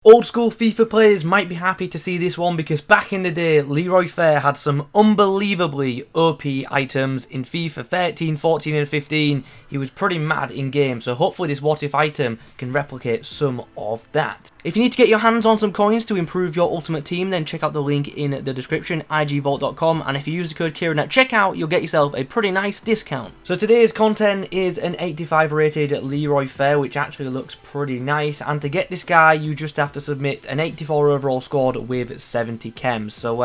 Old school FIFA players might be happy to see this one because back in the day, Leory Fer had some unbelievably OP items in FIFA 13, 14 and 15. He was pretty mad in game, so hopefully this what if item can replicate some of that. If you need to get your hands on some coins to improve your ultimate team, then check out the link in the description, igvault.com, and if you use the code Kieran at checkout, you'll get yourself a pretty nice discount. So today's content is an 85 rated Leory Fer, which actually looks pretty nice, and to get this guy, you just have to submit an 84 overall squad with 70 chems. So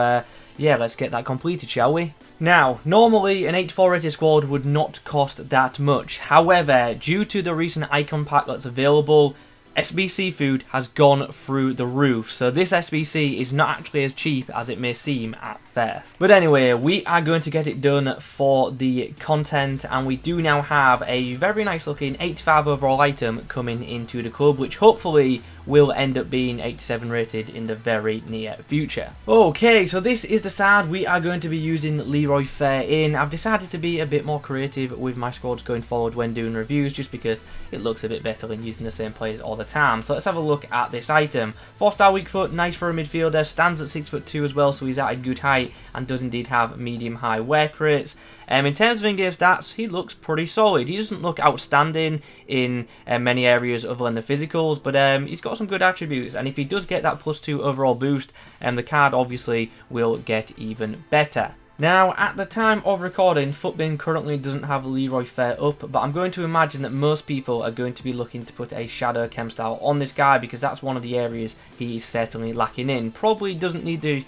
yeah, let's get that completed, shall we? Now, normally an 84 rated squad would not cost that much. However, due to the recent icon pack that's available, SBC food has gone through the roof, so this SBC is not actually as cheap as it may seem at first. But anyway, we are going to get it done for the content, and we do now have a very nice looking 85 overall item coming into the club, which hopefully will end up being 87 rated in the very near future. Okay, so this is the side we are going to be using Leory Fer in. I've decided to be a bit more creative with my squads going forward when doing reviews, just because it looks a bit better than using the same players all the time. So let's have a look at this item. 4-star weak foot, nice for a midfielder, stands at 6'2" as well, so he's at a good height and does indeed have medium high work rates. In terms of in-game stats, he looks pretty solid. He doesn't look outstanding in many areas other than the physicals, but he's got some good attributes, and if he does get that +2 overall boost, the card obviously will get even better. Now, at the time of recording, Futbin currently doesn't have Leory Fer up, but I'm going to imagine that most people are going to be looking to put a Shadow Chem style on this guy, because that's one of the areas he is certainly lacking in. Probably doesn't need the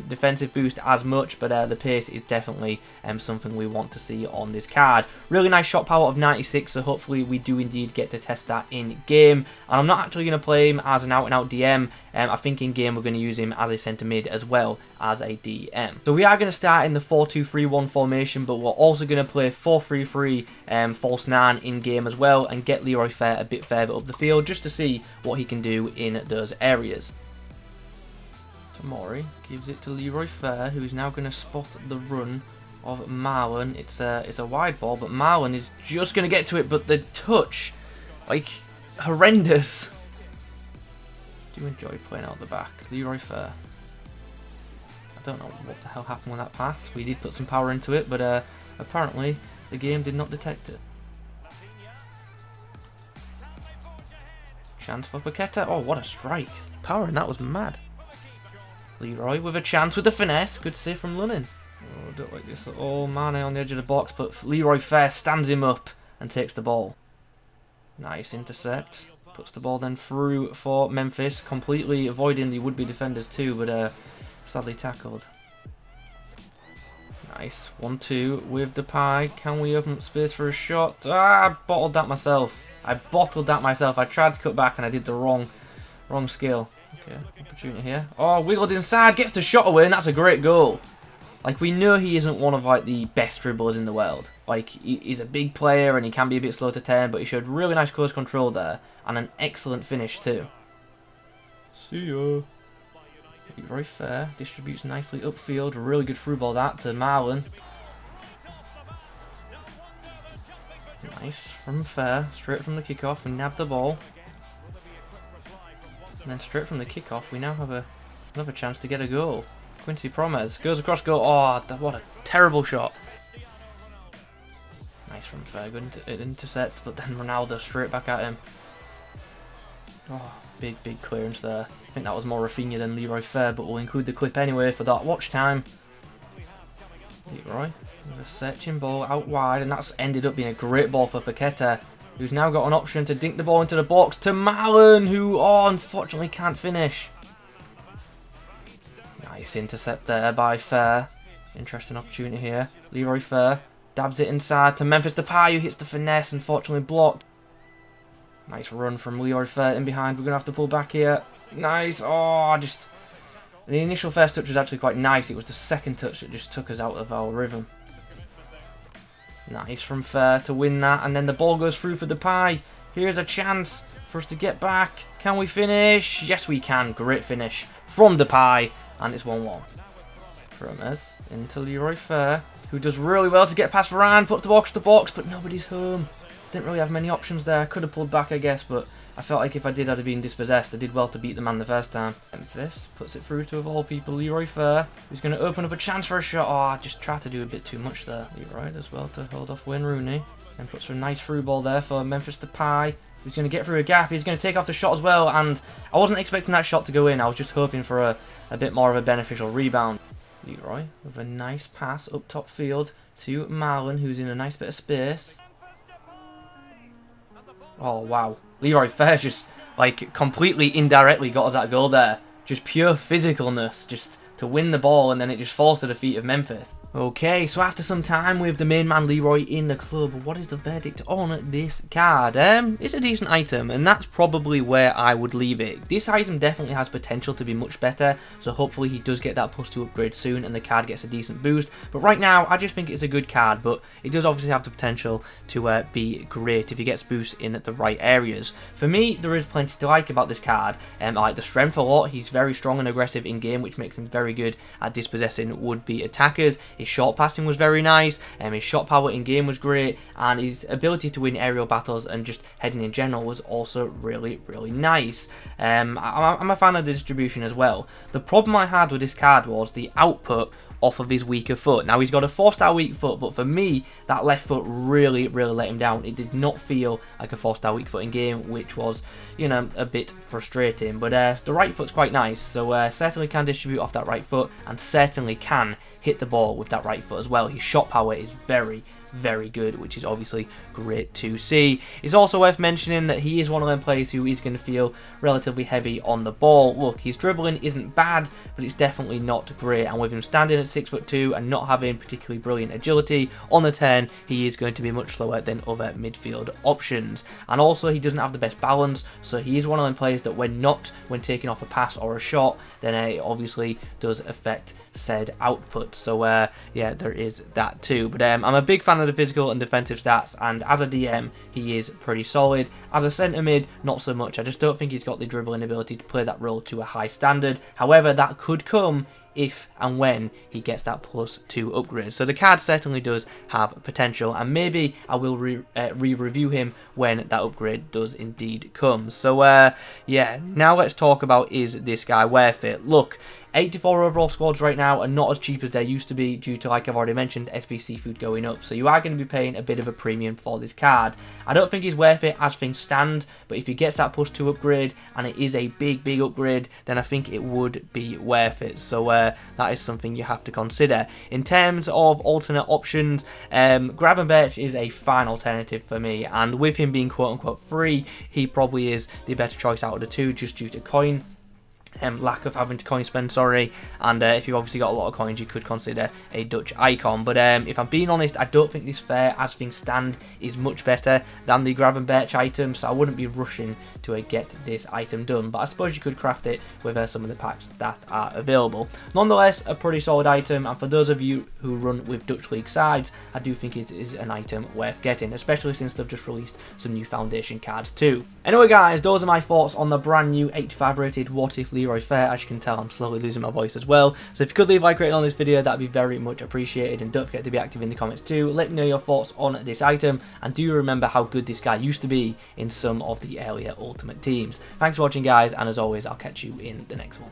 defensive boost as much, but the pace is definitely something we want to see on this card. Really nice shot power of 96, so hopefully we do indeed get to test that in game. And I'm not actually going to play him as an out-and-out DM. I think in game we're going to use him as a centre mid as well as a DM. So we are going to start in the 4-2-3-1 formation, but we're also going to play 4-3-3 false 9 in game as well, and get Leory Fer a bit further up the field just to see what he can do in those areas. Tomori gives it to Leory Fer, who is now going to spot the run of Marlon. It's a wide ball, but Marlon is just going to get to it, but the touch, like, horrendous. Do you enjoy playing out the back? Leory Fer. I don't know what the hell happened with that pass. We did put some power into it, but apparently the game did not detect it. Chance for Paqueta. Oh, what a strike. Power in that was mad. Leroy with a chance with the finesse. Good save from Lunin. Oh, I don't like this at all. Mane on the edge of the box, but Leory Fer stands him up and takes the ball. Nice intercept. Puts the ball then through for Memphis, completely avoiding the would-be defenders too, but sadly tackled. Nice. 1-2 with the pie. Can we open up space for a shot? Ah, I bottled that myself. I tried to cut back and I did the wrong skill. Okay, opportunity here. Oh, wiggled inside, gets the shot away, and that's a great goal. Like, we know he isn't one of, like, the best dribblers in the world. Like, he's a big player and he can be a bit slow to turn, but he showed really nice close control there, and an excellent finish too. See ya. Very fair. Distributes nicely upfield. Really good through ball that to Marlon. Nice from Fer. Straight from the kickoff, we nab the ball. And then straight from the kickoff, we now have another chance to get a goal. Quincy Promes goes across goal. Oh, what a terrible shot. Nice from Fer. Good intercept, but then Ronaldo straight back at him. Oh, big clearance there. I think that was more Rafinha than Leory Fer, but we'll include the clip anyway for that watch time. Leroy with a searching ball out wide, and that's ended up being a great ball for Paqueta, who's now got an option to dink the ball into the box to Marlon, who, unfortunately can't finish. Nice intercept there by Fer. Interesting opportunity here. Leory Fer dabs it inside to Memphis Depay, who hits the finesse, unfortunately blocked. Nice run from Leory Fer in behind. We're going to have to pull back here. Nice. Oh, the initial first touch was actually quite nice. It was the second touch that just took us out of our rhythm. Nice from Fer to win that. And then the ball goes through for Depay. Here's a chance for us to get back. Can we finish? Yes, we can. Great finish from Depay. And it's 1-1. Promes into Leory Fer, who does really well to get past Varane. Puts the ball across the box, but nobody's home. Didn't really have many options there. I could have pulled back, I guess, but I felt like if I did, I'd have been dispossessed. I did well to beat the man the first time. Memphis puts it through to, of all people, Leory Fer, who's going to open up a chance for a shot. Oh, I just tried to do a bit too much there. Leroy does well to hold off Wayne Rooney. And puts a nice through ball there for Memphis Depay. He's going to get through a gap. He's going to take off the shot as well. And I wasn't expecting that shot to go in. I was just hoping for a bit more of a beneficial rebound. Leroy with a nice pass up top field to Marlon, who's in a nice bit of space. Oh, wow. Leory Fer just, like, completely indirectly got us that goal there. Just pure physicalness, just to win the ball, and then it just falls to the feet of Memphis. Okay, so after some time with the main man Leroy in the club, what is the verdict on this card? It's a decent item, and that's probably where I would leave it. This item definitely has potential to be much better, so hopefully he does get that +2 upgrade soon and the card gets a decent boost. But right now, I just think it's a good card, but it does obviously have the potential to be great if he gets boosts in the right areas. For me, there is plenty to like about this card. I like the strength a lot. He's very strong and aggressive in game, which makes him very good at dispossessing would-be attackers. His short passing was very nice, his shot power in game was great, and his ability to win aerial battles and just heading in general was also really, really nice. I'm a fan of the distribution as well. The problem I had with this card was the output off of his weaker foot. Now, he's got a 4-star weak foot, but for me, that left foot really, really let him down. It did not feel like a 4-star weak foot in game, which was, you know, a bit frustrating. But the right foot's quite nice, so certainly can distribute off that right foot, and certainly can hit the ball with that right foot as well. His shot power is very, very good, which is obviously great to see. It's also worth mentioning that he is one of them players who is going to feel relatively heavy on the ball. Look, his dribbling isn't bad, but it's definitely not great, and with him standing at 6'2" and not having particularly brilliant agility on the turn, he is going to be much slower than other midfield options. And also, he doesn't have the best balance, so he is one of them players that when taking off a pass or a shot, then it obviously does affect said output. So yeah, there is that too. But I'm a big fan of the physical and defensive stats, and as a DM, he is pretty solid. As a centre mid, not so much. I just don't think he's got the dribbling ability to play that role to a high standard. However, that could come if and when he gets that +2 upgrade. So the card certainly does have potential, and maybe I will re-review him when that upgrade does indeed come. So yeah, now let's talk about, is this guy worth it? Look, 84 overall squads right now are not as cheap as they used to be due to, like I've already mentioned, SBC food going up. So you are going to be paying a bit of a premium for this card. I don't think he's worth it as things stand, but if he gets that +2 upgrade and it is a big, big upgrade, then I think it would be worth it. So that is something you have to consider. In terms of alternate options, Gravenberch is a fine alternative for me, and with him being quote-unquote free, he probably is the better choice out of the two just due to coin. Lack of having to coin spend, sorry, and if you've obviously got a lot of coins, you could consider a Dutch icon. But if I'm being honest, I don't think this Fer, as things stand, is much better than the Gravenberch item, so I wouldn't be rushing to get this item done. But I suppose you could craft it with some of the packs that are available. Nonetheless, a pretty solid item, and for those of you who run with Dutch League sides, I do think it is an item worth getting, especially since they've just released some new Foundation cards too. Anyway guys, those are my thoughts on the brand new 85 rated What If Leory Fer. As you can tell, I'm slowly losing my voice as well. So if you could leave a like rating on this video, that'd be very much appreciated. And don't forget to be active in the comments too. Let me know your thoughts on this item. And do you remember how good this guy used to be in some of the earlier Ultimate teams? Thanks for watching guys, and as always, I'll catch you in the next one.